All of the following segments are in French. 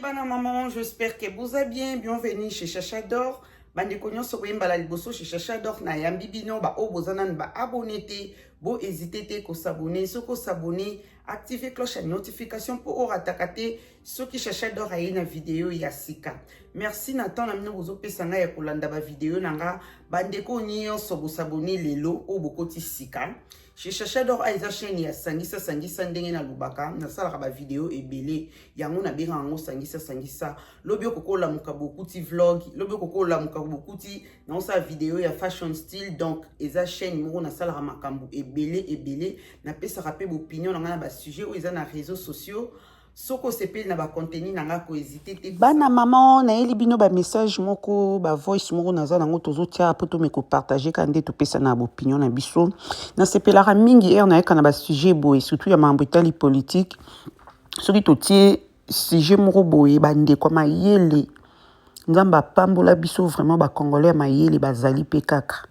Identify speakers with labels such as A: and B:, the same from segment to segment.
A: Bana maman, j'espère que vous allez bien. Bienvenue chez Chacha d'Or. Bande konyo so koyembala liboso chez Chacha d'Or na yambi bino ba o bozana ba abonné te, bo hésiter te ko s'abonner, soko s'abonner, activer cloche de notification pour ora takate ce qui Chacha d'Or a une vidéo ya sika. Merci Nathan na mino bozo pesanga ya kolanda ba vidéo nanga bande konyo so bo s'abonner lelo o bokoti sika. Chez Chacha d'Or a isa chaîne ya sangisa ndenge na lubaka na sala ba vidéo ebele yango na benga ngo sangisa lobi okokola mukabokuti vlog lobi okokola mukabokuti na sa vidéo ya fashion style donc isa chaîne moko na sala makambo ebele na pesa rapé opinion na ba sujet o isa na réseaux sociaux. Soko sepeli na ba contenu nanga ko hésiter te bana maman na eli bino ba message moko ba voice moko naza nango tozo tia poto me ko partager kande to pesa na ba opinion na biso na sepela mingi na yeka na ba sujet boy surtout ya mambo itali politique soki to tie sujet moko boy bande kwa mayele nzamba pambola biso vraiment ba congolais mayele bazali pe kaka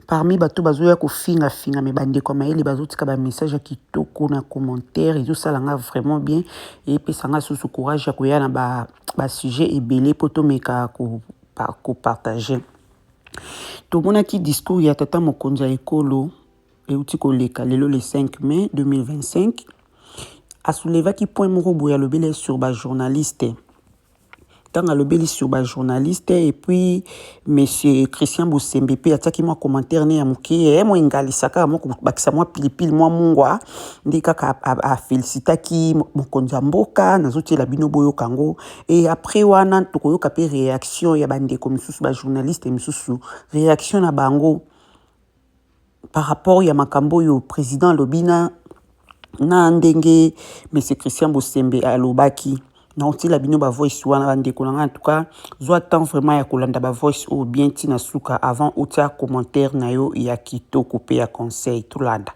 A: parmi bato bazoya ko finga me bande kwa mayele bazotika ba message kitoko na commentaire ezo salanga vraiment bien et pesanga sous courage ya koya na ba sujet ebele poto meka ko partager to mona ki discours ya tata mokonzi ya ekolo euti koleka lelo le 5 mai 2025 a soulevé qui point moko boya lobele sur ba journaliste tant à lobeli sur ba journaliste et puis monsieur Christian Bosembe pe ataki moi commentaire ne ya muke mo ingalisaka mo bakisa moi pilipili moi mungwa ndika ka a félicitaki mokonza mboka nazoti la bino boyo kango et après wana tokoyoka pe réaction ya bande comme sous ba journaliste misusu réaction na bango par rapport ya makambo yo président Lobina na ndenge monsieur Christian Bosembe alobaki na oti la bino ba voice wana bande kolanga en tout cas zo temps vraiment ya kolanda ba voice ou bien tina suka avant otia commentaire na yo ya kitoko pe ya conseil tout landa.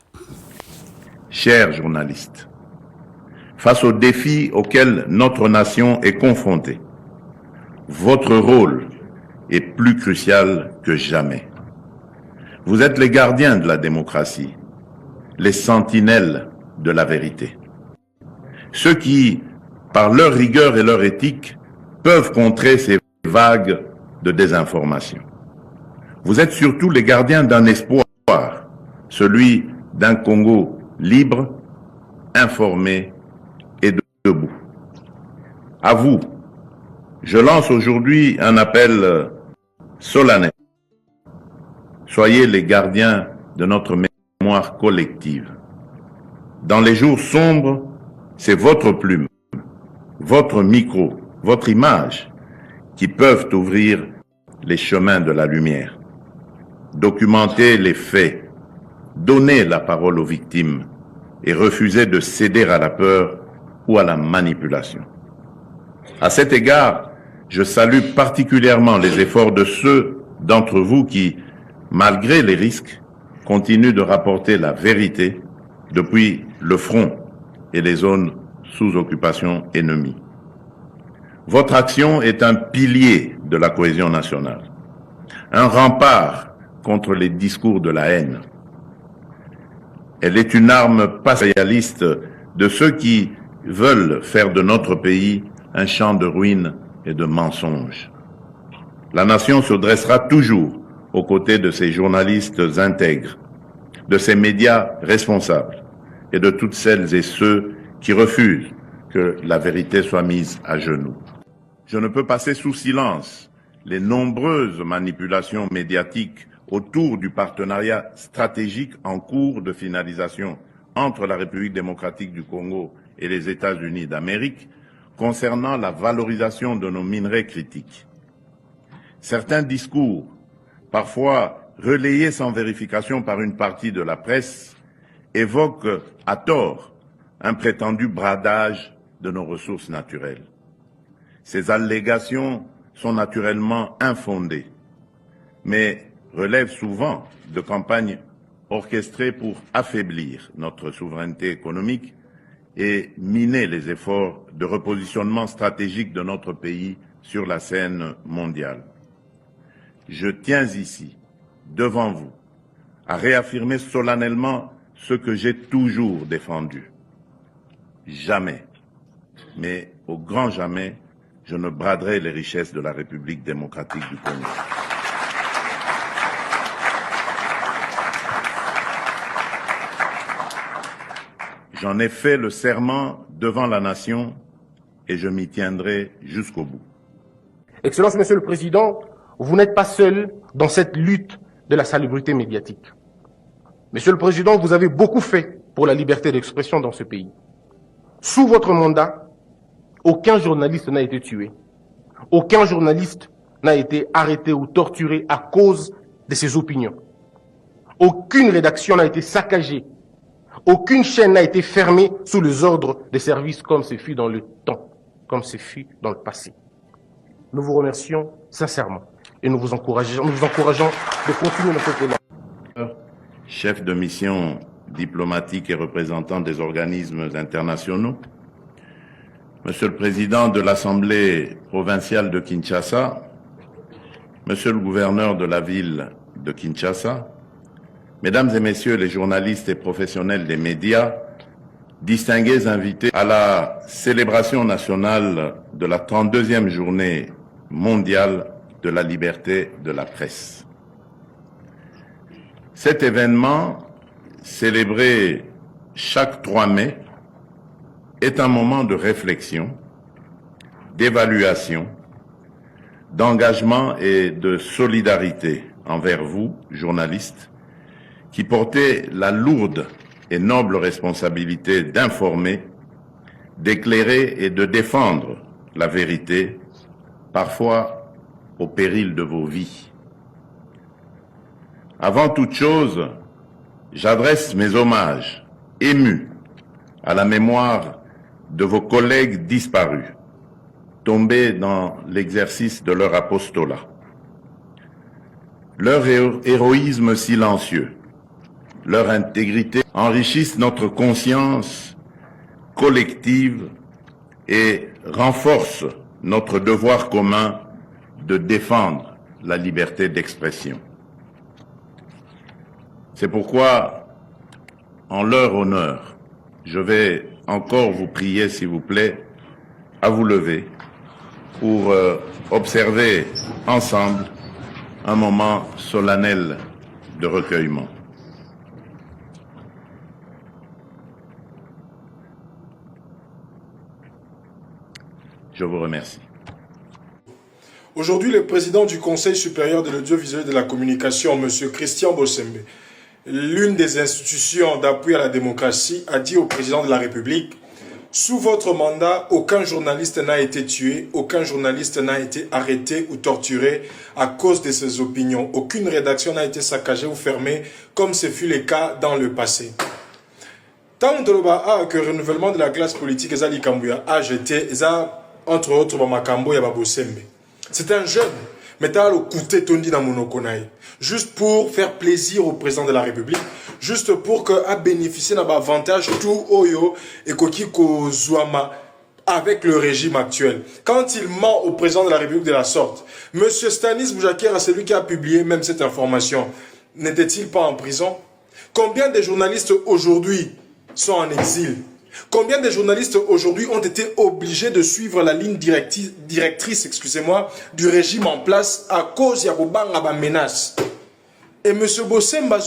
B: Chers journalistes, face aux défis auxquels notre nation est confrontée, votre rôle est plus crucial que jamais. Vous êtes les gardiens de la démocratie, les sentinelles de la vérité. Ceux qui, par leur rigueur et leur éthique, peuvent contrer ces vagues de désinformation. Vous êtes surtout les gardiens d'un espoir, celui d'un Congo libre, informé et debout. À vous, je lance aujourd'hui un appel solennel. Soyez les gardiens de notre mémoire collective. Dans les jours sombres, c'est votre plume, votre micro, votre image qui peuvent ouvrir les chemins de la lumière. Documentez les faits, donnez la parole aux victimes et refusez de céder à la peur ou à la manipulation. À cet égard, je salue particulièrement les efforts de ceux d'entre vous qui, malgré les risques, continuent de rapporter la vérité depuis le front et les zones sous occupation ennemie. Votre action est un pilier de la cohésion nationale, un rempart contre les discours de la haine. Elle est une arme passéaliste de ceux qui veulent faire de notre pays un champ de ruines et de mensonges. La nation se dressera toujours aux côtés de ces journalistes intègres, de ces médias responsables et de toutes celles et ceux qui refusent que la vérité soit mise à genoux. Je ne peux passer sous silence les nombreuses manipulations médiatiques autour du partenariat stratégique en cours de finalisation entre la République démocratique du Congo et les États-Unis d'Amérique concernant la valorisation de nos minerais critiques. Certains discours, parfois relayés sans vérification par une partie de la presse, évoquent à tort un prétendu bradage de nos ressources naturelles. Ces allégations sont naturellement infondées, mais relèvent souvent de campagnes orchestrées pour affaiblir notre souveraineté économique et miner les efforts de repositionnement stratégique de notre pays sur la scène mondiale. Je tiens ici, devant vous, à réaffirmer solennellement ce que j'ai toujours défendu. Jamais, mais au grand jamais, je ne braderai les richesses de la République démocratique du Congo. J'en ai fait le serment devant la nation et je m'y tiendrai jusqu'au bout.
C: Excellence, Monsieur le Président, vous n'êtes pas seul dans cette lutte de la salubrité médiatique. Monsieur le Président, vous avez beaucoup fait pour la liberté d'expression dans ce pays. Sous votre mandat, aucun journaliste n'a été tué. Aucun journaliste n'a été arrêté ou torturé à cause de ses opinions. Aucune rédaction n'a été saccagée. Aucune chaîne n'a été fermée sous les ordres des services comme ce fut dans le temps, comme ce fut dans le passé. Nous vous remercions sincèrement et nous vous encourageons de continuer notre élan.
B: Chef de mission diplomatique et représentant des organismes internationaux, Monsieur le Président de l'Assemblée provinciale de Kinshasa, Monsieur le gouverneur de la ville de Kinshasa, Mesdames et Messieurs les journalistes et professionnels des médias, distingués invités à la célébration nationale de la 32e journée mondiale de la liberté de la presse. Cet événement, célébré chaque 3 mai, est un moment de réflexion, d'évaluation, d'engagement et de solidarité envers vous, journalistes, qui portait la lourde et noble responsabilité d'informer, d'éclairer et de défendre la vérité, parfois au péril de vos vies. Avant toute chose, j'adresse mes hommages émus à la mémoire de vos collègues disparus, tombés dans l'exercice de leur apostolat. Leur héroïsme silencieux, leur intégrité enrichissent notre conscience collective et renforcent notre devoir commun de défendre la liberté d'expression. C'est pourquoi, en leur honneur, je vais encore vous prier, s'il vous plaît, à vous lever pour observer ensemble un moment solennel de recueillement. Je vous remercie.
D: Aujourd'hui, le président du Conseil supérieur de l'audiovisuel et de la communication, M. Christian Bossembe, l'une des institutions d'appui à la démocratie, a dit au président de la République: sous votre mandat, aucun journaliste n'a été tué, aucun journaliste n'a été arrêté ou torturé à cause de ses opinions. Aucune rédaction n'a été saccagée ou fermée, comme ce fut le cas dans le passé. Tant que le renouvellement de la classe politique Ezali Kambuya a jeté, entre autres, Makambo et Bossembe. C'est un jeune, mais t'as le côté tondi dans monokonaï, juste pour faire plaisir au président de la République, juste pour qu'il bénéficie d'un avantage tout Oyo et Kokiko Zouama avec le régime actuel. Quand il ment au président de la République de la sorte, M. Stanis Boujakera, celui qui a publié même cette information, n'était-il pas en prison? Combien de journalistes aujourd'hui sont en exil? Combien de journalistes aujourd'hui ont été obligés de suivre la ligne directrice, excusez-moi, du régime en place à cause de la menace? Et M. Bossemba,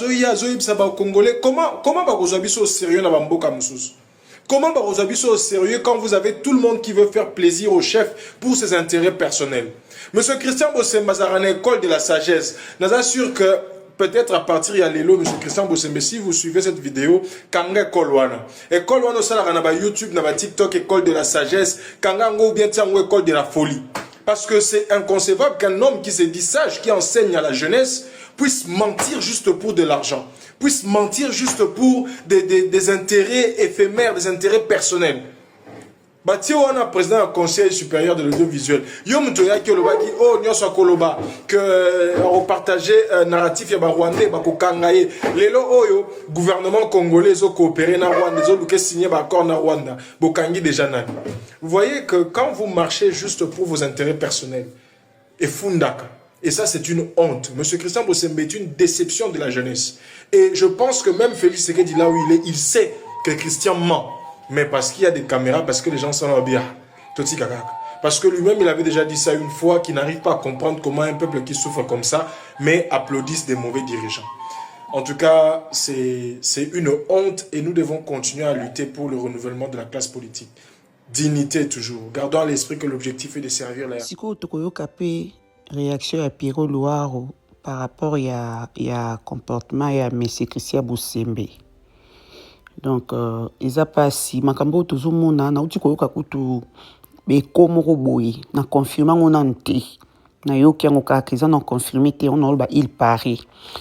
D: Congolais, comment vous avez au sérieux dans Mboka Moussous? Comment vous avez au sérieux quand vous avez tout le monde qui veut faire plaisir au chef pour ses intérêts personnels? M. Christian Bossemba, à l'école de la sagesse, nous assure que peut-être à partir de l'élo, M. Christian Bossembe, si vous suivez cette vidéo, Kanga Kolwana. École Wana, ça na YouTube, na TikTok, école de la sagesse, Kanga ou bien école de la folie. Parce que c'est inconcevable qu'un homme qui se dit sage, qui enseigne à la jeunesse, puisse mentir juste pour de l'argent, puisse mentir juste pour des intérêts éphémères, des intérêts personnels. Bati wana président du Conseil supérieur de l'audiovisuel. Yo mtoya ki olobaki oh nyoso koloba que repartager narratif ya ba Rwandais ba kokangaye. Lelo oyo gouvernement congolais zo coopérer na Rwanda, zo luke signer ba accord na Rwanda. Bokangi déjà nani. Vous voyez que quand vous marchez juste pour vos intérêts personnels et fundaka Et ça, c'est une honte. Monsieur Christian Bossembe est une déception de la jeunesse. Et je pense que même Félix Tshisekedi, là où il est, il sait que Christian ment. Mais parce qu'il y a des caméras, parce que les gens sont là, bien. Toti Kakak. Parce que lui-même, il avait déjà dit ça une fois, qu'il n'arrive pas à comprendre comment un peuple qui souffre comme ça, mais applaudisse des mauvais dirigeants. En tout cas, c'est une honte et nous devons continuer à lutter pour le renouvellement de la classe politique. Dignité toujours. Gardons à l'esprit que l'objectif est de servir les...
A: Siko tokoyoka pe réaction à Pierrot Loiro par rapport à comportement à M. Christian Bossembe. Donc, ils a pas si makambo tozomona na uti koyoka kutu be komoko boye na confirmant on ante na yoki yango kaka eza na confirmé te on oloba il paraît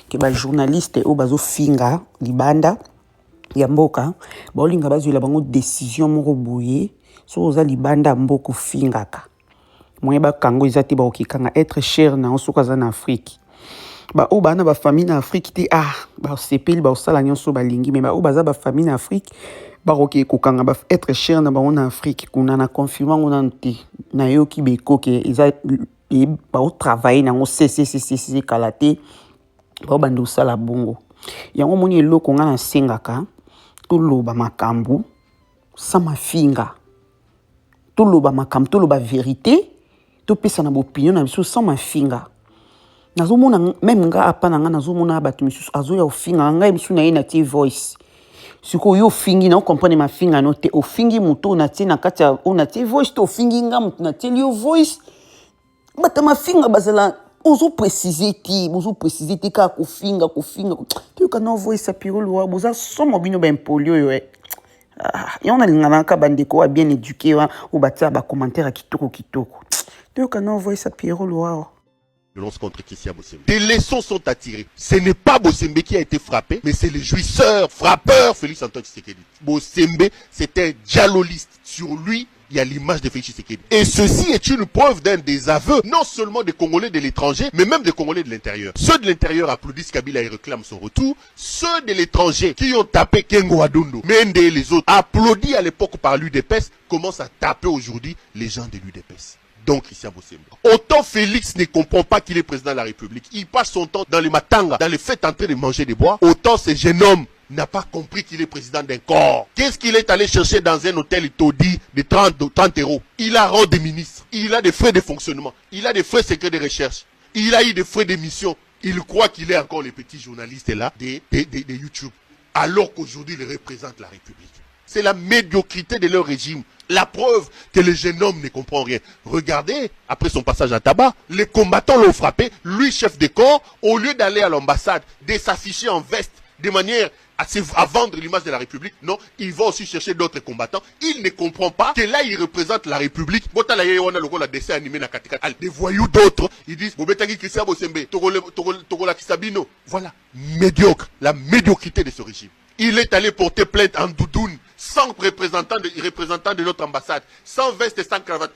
A: que ba journaliste o bazo finga libanda ya mboka baolinga bazwela bango décision moko boye so oza libanda mboko fingaka moye bakango eza te baokikanga être cher na osoka za na Afrique ba o bana ba famille na Afrique te ba sepeli ba osala nyonso balingi mais ba o baza ba famille na Afrique ba roki kokanga ba être cher na ba on Afrique kuna na confirmant on ante na yoki beko ke eza ba o travailler na ngo cc kalate ba bando sala bongo yango moni eloko nga na sengaka to loba makambu sama finga to loba makambu to loba vérité to pesa na opinion na biso sama finga nazomona même nga apana nga nazomona batu misusu azoya ofinga nga biso na ina ti voice siko yo fingi na comprendre ma finga no te ofingi muto na ti na kati ona ti voice to fingi nga muto na ti yo voice bata ma finga bazala ozo préciser ti ka ko finga tu kana voice a Pierrot Loiro boza somo bino ben polio yo et on a lingana ka bandeko bien éduqué ou batia ba commentaire kitoko tu kana voice a Pierrot Loiro
E: violence contre Christian Bossembe. Des leçons sont à tirer. Ce n'est pas Bossembe qui a été frappé, mais c'est le jouisseur, frappeur Félix Antoine Tshisekedi. Bossembe, c'est un dialoliste. Sur lui, il y a l'image de Félix Tshisekedi. Et ceci est une preuve d'un désaveu, non seulement des Congolais de l'étranger, mais même des Congolais de l'intérieur. Ceux de l'intérieur applaudissent Kabila et réclament son retour. Ceux de l'étranger qui ont tapé Kengo Adondo, Mende et les autres, applaudis à l'époque par l'UDPS, commencent à taper aujourd'hui les gens de l'UDPS. Donc Christian Bossembe. Autant Félix ne comprend pas qu'il est président de la République, il passe son temps dans les matangas, dans les fêtes en train de manger des bois, autant ce jeune homme n'a pas compris qu'il est président d'un corps. Qu'est-ce qu'il est allé chercher dans un hôtel taudis de 30 euros? Il a rang de ministre, il a des frais de fonctionnement, il a des frais secrets de recherche, il a eu des frais d'émission. Il croit qu'il est encore les petits journalistes là de YouTube, alors qu'aujourd'hui il représente la République. C'est la médiocrité de leur régime. La preuve que le jeune homme ne comprend rien. Regardez, après son passage à tabac, les combattants l'ont frappé, lui chef de corps, au lieu d'aller à l'ambassade, de s'afficher en veste, de manière à vendre l'image de la République, non, il va aussi chercher d'autres combattants. Il ne comprend pas que là, il représente la République. Des voyous d'autres, ils disent, voilà, médiocre, la médiocrité de ce régime. Il est allé porter plainte en doudoune, sans représentant de notre ambassade, sans veste et sans cravate.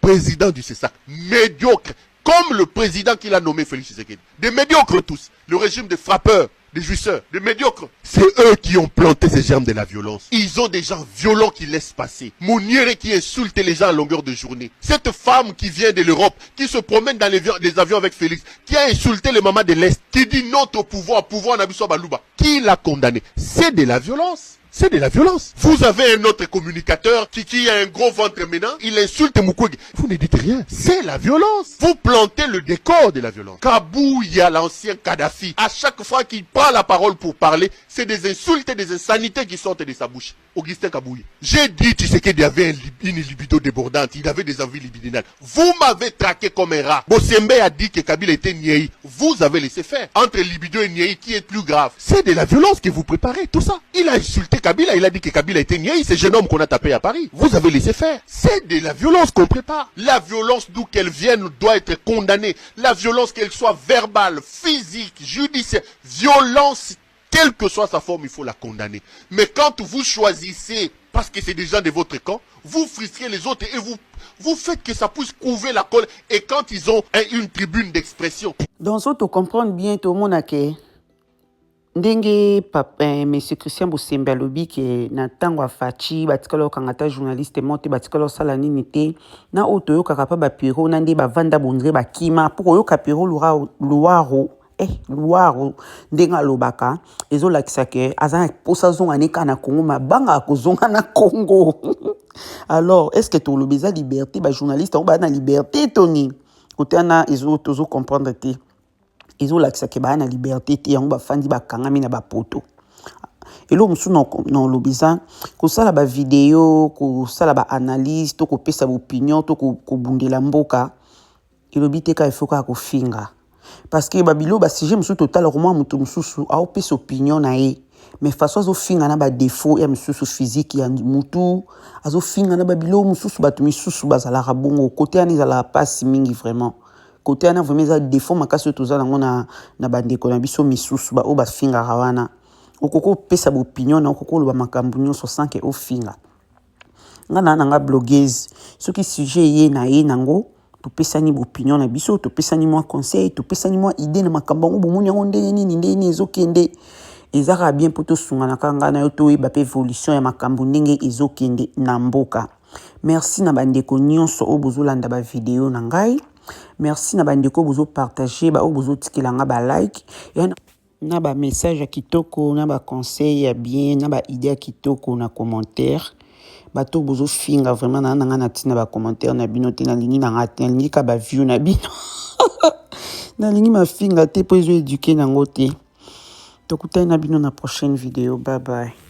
E: Président du CESAC, médiocre, comme le président qu'il a nommé Félix Tshisekedi. Des médiocres tous, le régime des frappeurs, des jouisseurs, des médiocres. C'est eux qui ont planté ces germes de la violence. Ils ont des gens violents qui laissent passer. Mouniere qui insulte les gens à longueur de journée. Cette femme qui vient de l'Europe, qui se promène dans les avions avec Félix, qui a insulté les mamans de l'Est, qui dit notre pouvoir Nabiswa Balouba. Qui l'a condamné? C'est de la violence. C'est de la violence. Vous avez un autre communicateur qui a un gros ventre maintenant, il insulte Mukwege. Vous ne dites rien. C'est la violence. Vous plantez le décor de la violence. Kabouya, l'ancien Kadhafi, à chaque fois qu'il prend la parole pour parler, c'est des insultes et des insanités qui sortent de sa bouche. Augustin Kabouya. J'ai dit, tu sais qu'il y avait une libido débordante, il avait des envies libidinales. Vous m'avez traqué comme un rat. Bossembe a dit que Kabila était niaï. Vous avez laissé faire. Entre libido et niaï, qui est plus grave? C'est de la violence que vous préparez, tout ça. Il a insulté Kabila, il a dit que Kabila était niaï, ce jeune homme qu'on a tapé à Paris. Vous avez laissé faire. C'est de la violence qu'on prépare. La violence d'où qu'elle vienne doit être condamnée. La violence, qu'elle soit verbale, physique, judiciaire, violence, quelle que soit sa forme, il faut la condamner. Mais quand vous choisissez, parce que c'est des gens de votre camp, vous frustrez les autres et vous faites que ça puisse couver la colle. Et quand ils ont une tribune d'expression.
A: Donc, ça, tu comprends bien tout le monde que ndenge monsieur Christian Bosembe alobi ke na ntango afaci batikala okangata journaliste mo te batikala osala nini te na oyo toyokaka mpa bapiro na nde bavanda bondire bakima mpo koyoka piro luaro ndenge alobaka ezolakisa ke aza na posa azonga ne kaka na Congo mabanga akozonga na Congo alors est ce que tolobi eza liberté bajournaliste yango baa na liberté toni kote wana tozo comprendre te ezolakisa ke baa na liberté te yango bafandi bakangami na bapoto elo mosusu na olobi eza kosala bavideo kosala baanalyse to kopesa baopinion to kobundela mboka elobi te ka ifo kaka kofinga parce que babilo basije mosusu totala komwa moto mosusu aopesa opinion na ye mais façon azofinga na badefo ya mosusu physique ya mutu azofinga na babilo mosusu bato misusu bazalaka bongo kote wana ezalaka pasi mingi vraiment kote wana vraiment eza défaut makasi oyo toza nango na bandeko na biso misusu oyo bafingaka wana okoko opesa baopinion na okoko oloba makambo nyonso sans ke ofinga nga na nanga blogueuse soki sujet ye na ye nango topesani baopinion na biso topesani mwa conseil topesani mwa idée na makambo yango bomoni yango ndenge nini ezokende ezaka bien mpo tosunganaka nga na yo toyeba mpe évolution ya makambo ndenge ezokende na mboka. Merci na bandeko nyonso oyo bozolanda bavideo na ngai. Merci na bandeko bozopartage oyo bozotikela nga balike na bamessage ya kitoko na baconseil ya bien na baidée ya kitoko na commentaire bato bozofinga vraiment na nanga na tina bacommentaire na bino te nalingi na nga te nalingi ka baview na bino nalingi mafinga te mpo ezoéduke nango te tokutani na bino na prochaine vidéo. Bye bye.